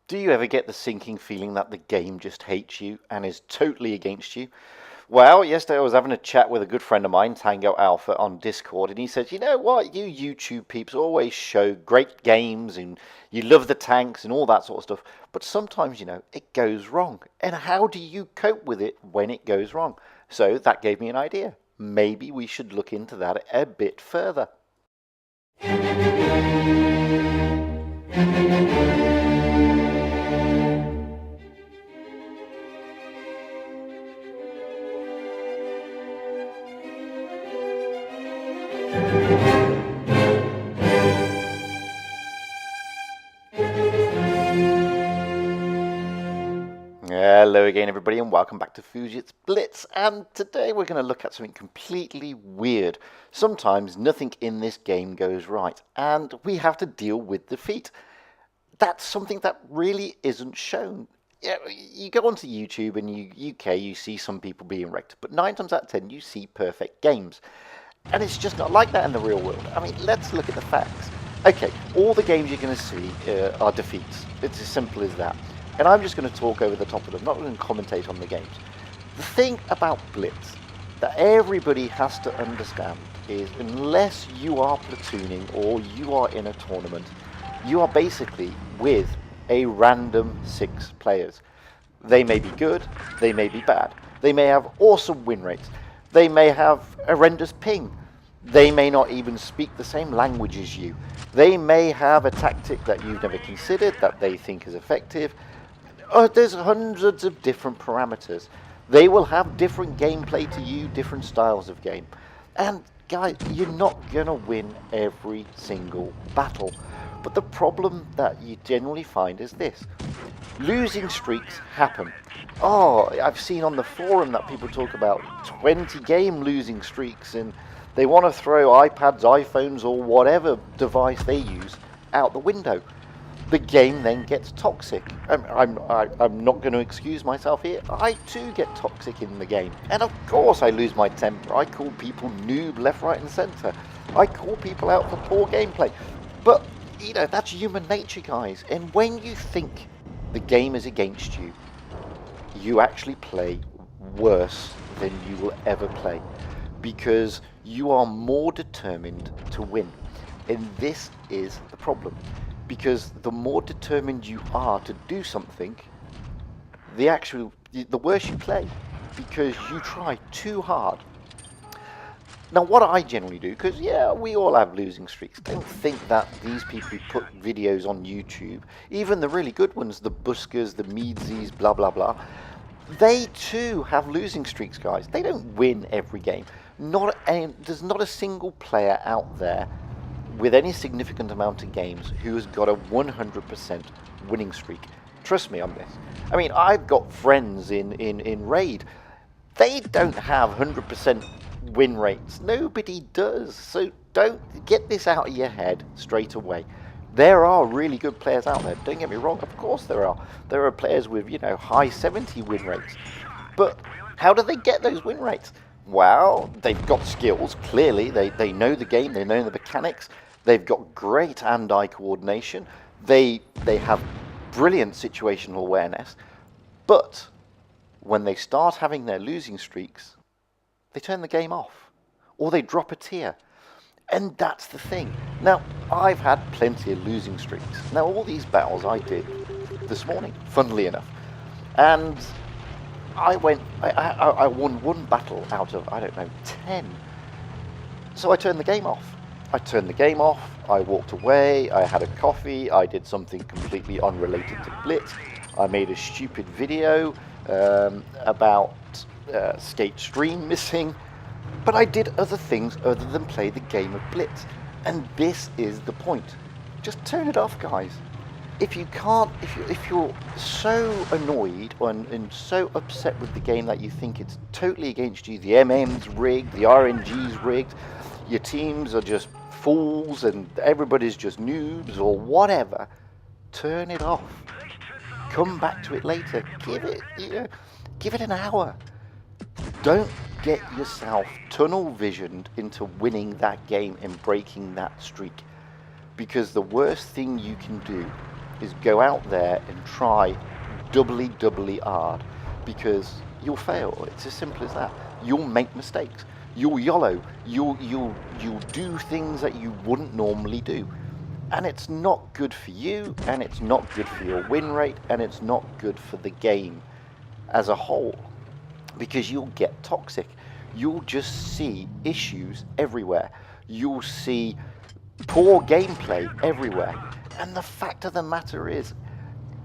Do you ever get the sinking feeling that the game just hates you and is totally against you? Well, yesterday I was having a chat with a good friend of mine, Tango Alpha, on Discord, and he said, you know what, you YouTube peeps always show great games and you love the tanks and all that sort of stuff, but sometimes, it goes wrong. And how do you cope with it when it goes wrong? So that gave me an idea. Maybe we should look into that a bit further. Hello again, everybody, and welcome back to Fujit's Blitz. And today we're going to look at something completely weird. Sometimes nothing in this game goes right, and we have to deal with defeat. That's something that really isn't shown. You go onto YouTube and you see some people being wrecked, but 9 times out of 10 you see perfect games. And it's just not like that in the real world. I mean, let's look at the facts. Okay, all the games you're going to see are defeats. It's as simple as that. And I'm just going to talk over the top of them, not going to commentate on the games. The thing about Blitz that everybody has to understand is unless you are platooning or you are in a tournament, you are basically with a random 6 players. They may be good, they may be bad. They may have awesome win rates. They may have horrendous ping. They may not even speak the same language as you. They may have a tactic that you've never considered that they think is effective. There's hundreds of different parameters. They will have different gameplay to you, different styles of game. And guys, you're not going to win every single battle. But the problem that you generally find is this. Losing streaks happen. I've seen on the forum that people talk about 20 game losing streaks, and they want to throw iPads, iPhones, or whatever device they use out the window. The game then gets toxic. I'm not going to excuse myself here. I too get toxic in the game. And of course I lose my temper. I call people noob left, right and centre. I call people out for poor gameplay. But, that's human nature, guys. And when you think the game is against you, you actually play worse than you will ever play. Because you are more determined to win. And this is the problem. Because the more determined you are to do something, the worse you play, because you try too hard. Now, what I generally do, because we all have losing streaks. Don't think that these people who put videos on YouTube, even the really good ones, the Buskers, the Meadsies, blah blah blah, they too have losing streaks, guys. They don't win every game. There's not a single player out there with any significant amount of games who has got a 100% winning streak. Trust me on this. I mean, I've got friends in Raid. They don't have 100% win rates. Nobody does. So don't get this out of your head straight away. There are really good players out there. Don't get me wrong. Of course there are. There are players with, high 70 win rates. But how do they get those win rates? Well, they've got skills, clearly. They know the game. They know the mechanics. They've got great hand-eye coordination. They have brilliant situational awareness. But when they start having their losing streaks, they turn the game off. Or they drop a tier. And that's the thing. Now, I've had plenty of losing streaks. Now, all these battles I did this morning, funnily enough. And I won one battle out of, 10. So I turned the game off. I walked away, I had a coffee, I did something completely unrelated to Blitz. I made a stupid video about Skate Stream missing, but I did other things other than play the game of Blitz. And this is the point. Just turn it off, guys. If you're so annoyed and so upset with the game that you think it's totally against you, the MM's rigged, the RNG's rigged, your teams are just fools and everybody's just noobs or whatever, turn it off. Come back to it later. Give it an hour. Don't get yourself tunnel visioned into winning that game and breaking that streak. Because the worst thing you can do is go out there and try doubly hard, because you'll fail. It's as simple as that. You'll make mistakes. You'll YOLO. You'll do things that you wouldn't normally do. And it's not good for you, and it's not good for your win rate, and it's not good for the game as a whole, because you'll get toxic. You'll just see issues everywhere. You'll see poor gameplay everywhere. And the fact of the matter is,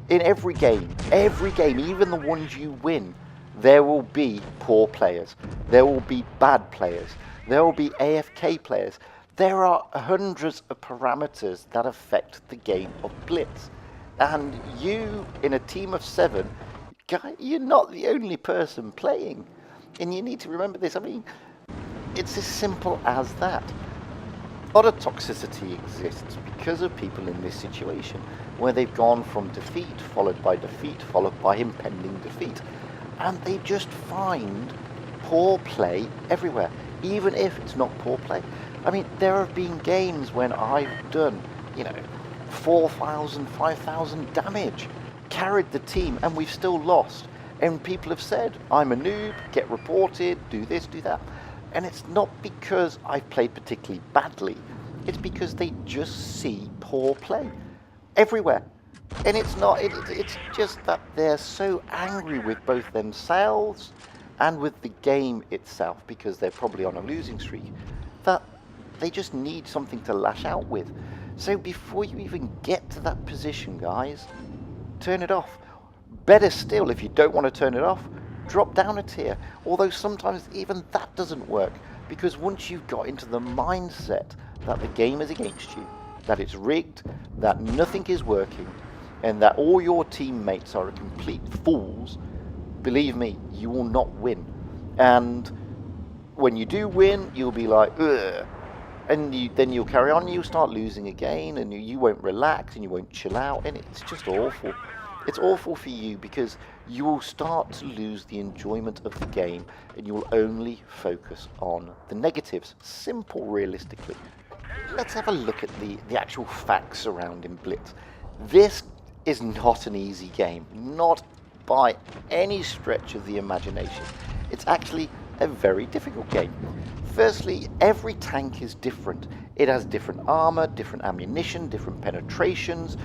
in every game, even the ones you win, there will be poor players. There will be bad players. There will be AFK players. There are hundreds of parameters that affect the game of Blitz. And you, in a team of 7, you're not the only person playing. And you need to remember this. I mean, it's as simple as that. A lot of toxicity exists because of people in this situation, where they've gone from defeat, followed by defeat, followed by impending defeat. And they just find poor play everywhere, even if it's not poor play. I mean, there have been games when I've done, 4,000, 5,000 damage, carried the team, and we've still lost. And people have said, I'm a noob, get reported, do this, do that. And it's not because I've played particularly badly. It's because they just see poor play everywhere. And it's not, it's just that they're so angry with both themselves and with the game itself, because they're probably on a losing streak, that they just need something to lash out with. So before you even get to that position, guys, turn it off. Better still, if you don't want to turn it off, drop down a tier. Although sometimes even that doesn't work, because once you've got into the mindset that the game is against you, that it's rigged, that nothing is working, and that all your teammates are complete fools, believe me, you will not win. And when you do win, you'll be like, ugh. And then you'll carry on, you'll start losing again, and you won't relax, and you won't chill out, and it's just awful. It's awful for you, because you will start to lose the enjoyment of the game, and you will only focus on the negatives. Simple, realistically. Let's have a look at the actual facts surrounding Blitz. This is not an easy game, not by any stretch of the imagination. It's actually a very difficult game. Firstly, every tank is different. It has different armor, different ammunition, different penetrations.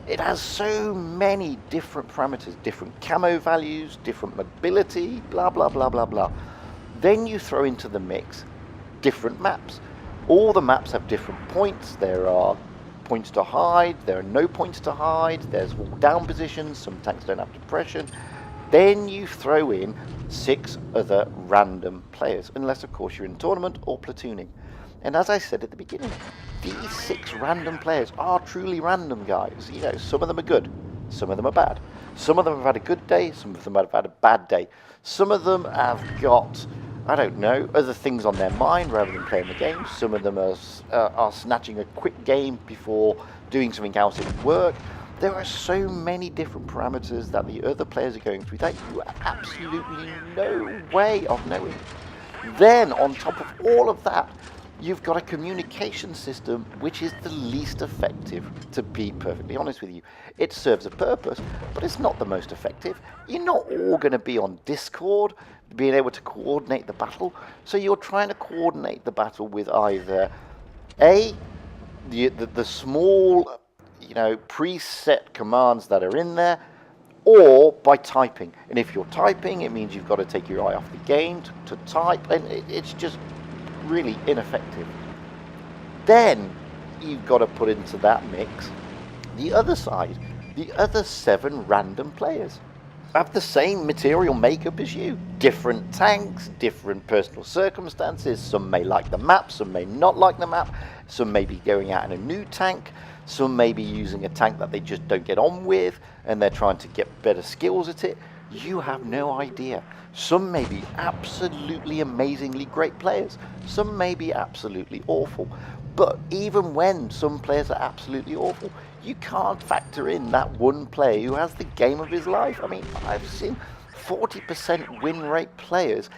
It has so many different parameters, different camo values, different mobility, blah, blah, blah, blah, blah. Then you throw into the mix different maps. All the maps have different points. There are points to hide, there are no points to hide, there's down positions, some tanks don't have depression. Then you throw in 6 other random players, unless of course you're in tournament or platooning. And as I said at the beginning, these 6 random players are truly random, guys. Some of them are good, some of them are bad. Some of them have had a good day, some of them have had a bad day. Some of them have got, I don't know, other things on their mind rather than playing the game. Some of them are snatching a quick game before doing something else at work. There are so many different parameters that the other players are going through that you have absolutely no way of knowing. Then, on top of all of that, you've got a communication system which is the least effective, to be perfectly honest with you. It serves a purpose, but it's not the most effective. You're not all going to be on Discord, being able to coordinate the battle. So you're trying to coordinate the battle with either the small, preset commands that are in there, or by typing. And if you're typing, it means you've got to take your eye off the game to type, and it's just really ineffective. Then you've got to put into that mix the other side, the other 7 random players have the same material makeup as you. Different tanks, different personal circumstances. Some may like the map, some may not like the map. Some may be going out in a new tank. Some may be using a tank that they just don't get on with, and they're trying to get better skills at it. You have no idea. Some may be absolutely amazingly great players. Some may be absolutely awful. But even when some players are absolutely awful, you can't factor in that one player who has the game of his life. I mean, I've seen 40% win rate players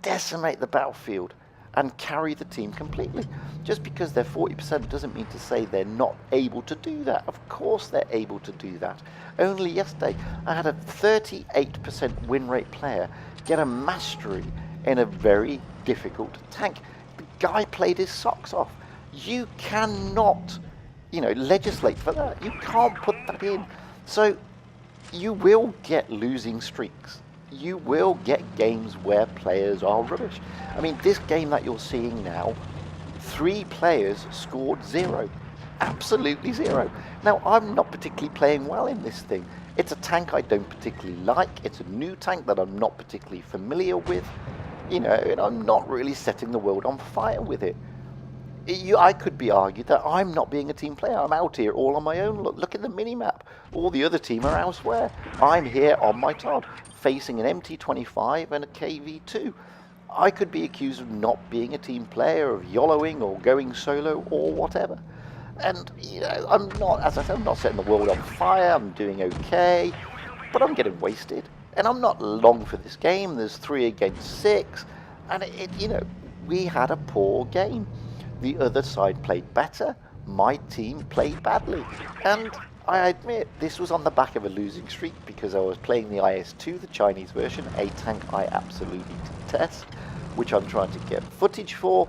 decimate the battlefield. and carry the team completely. Just because they're 40% doesn't mean to say they're not able to do that. Of course they're able to do that. Only yesterday I had a 38% win rate player get a mastery in a very difficult tank. The guy played his socks off. You cannot, legislate for that. You can't put that in. So you will get losing streaks. You will get games where players are rubbish. I mean, this game that you're seeing now, 3 players scored 0. Absolutely 0. Now, I'm not particularly playing well in this thing. It's a tank I don't particularly like. It's a new tank that I'm not particularly familiar with. And I'm not really setting the world on fire with it. I could be argued that I'm not being a team player. I'm out here all on my own. Look at the mini-map. All the other team are elsewhere. I'm here on my Todd, facing an MT25 and a KV2. I could be accused of not being a team player, of YOLOing or going solo or whatever. And, I'm not, as I said, I'm not setting the world on fire. I'm doing okay, but I'm getting wasted. And I'm not long for this game. There's 3 against 6. And, we had a poor game. The other side played better. My team played badly. And I admit, this was on the back of a losing streak because I was playing the IS-2, the Chinese version, a tank I absolutely detest, which I'm trying to get footage for.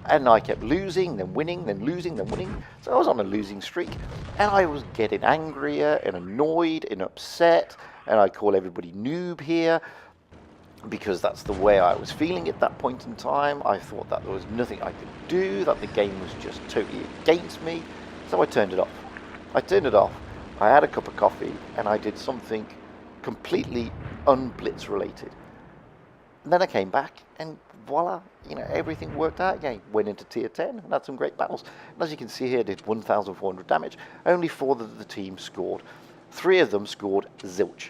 And I kept losing, then winning, then losing, then winning. So I was on a losing streak. And I was getting angrier and annoyed and upset. And I call everybody noob here, because that's the way I was feeling at that point in time. I thought that there was nothing I could do, that the game was just totally against me. So I turned it off. I had a cup of coffee and I did something completely un-Blitz related. And then I came back and voila, everything worked out again. Went into tier 10 and had some great battles. And as you can see here, I did 1,400 damage. Only 4 of the team scored. 3 of them scored zilch.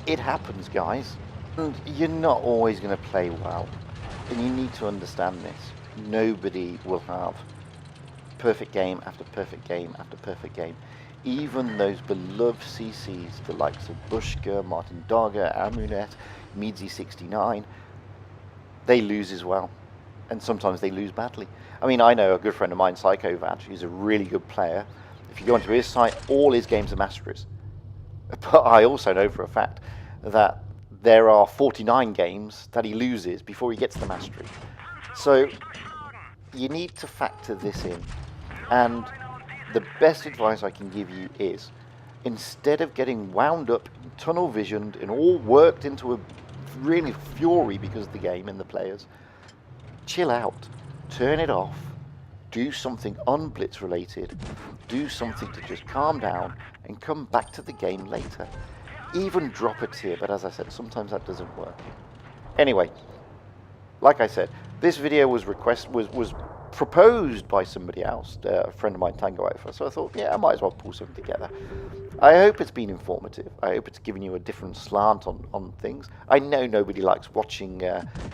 It happens, guys. And you're not always going to play well. And you need to understand this. Nobody will have perfect game after perfect game after perfect game. Even those beloved CCs, the likes of Bushka, Martin Dogger, Amunet, Meadsy69, they lose as well. And sometimes they lose badly. I mean, I know a good friend of mine, Psychovad, who's a really good player. If you go onto his site, all his games are masteries. But I also know for a fact that there are 49 games that he loses before he gets the mastery. So you need to factor this in. And the best advice I can give you is, instead of getting wound up, tunnel visioned, and all worked into a really fury because of the game and the players, chill out, turn it off, do something un-Blitz related, do something to just calm down and come back to the game later. Even drop a tier, but as I said, sometimes that doesn't work. Anyway, like I said, this video was proposed by somebody else, a friend of mine, Tango Alpha, so I thought, yeah, I might as well pull something together. I hope it's been informative. I hope it's given you a different slant on things. I know nobody likes watching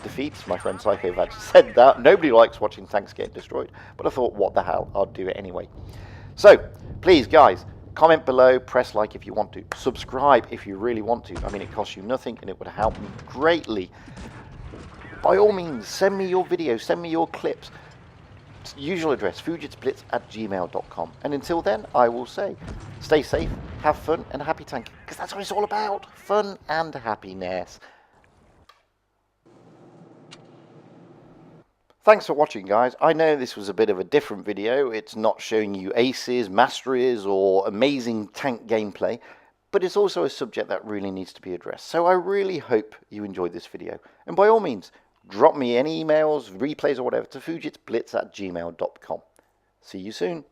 defeats. My friend Psychovad said that. Nobody likes watching tanks get destroyed, but I thought, what the hell, I'll do it anyway. So, please, guys, comment below, press like if you want to, subscribe if you really want to. I mean, it costs you nothing and it would help me greatly. By all means, send me your videos, send me your clips. Usual address, fujitsblitz@gmail.com. And until then, I will say, stay safe, have fun, and happy tanking, because that's what it's all about, fun and happiness. Thanks for watching, guys. I know this was a bit of a different video. It's not showing you aces, masteries, or amazing tank gameplay, but it's also a subject that really needs to be addressed. So I really hope you enjoyed this video. And by all means, drop me any emails, replays, or whatever to fujitsblitz@gmail.com. See you soon.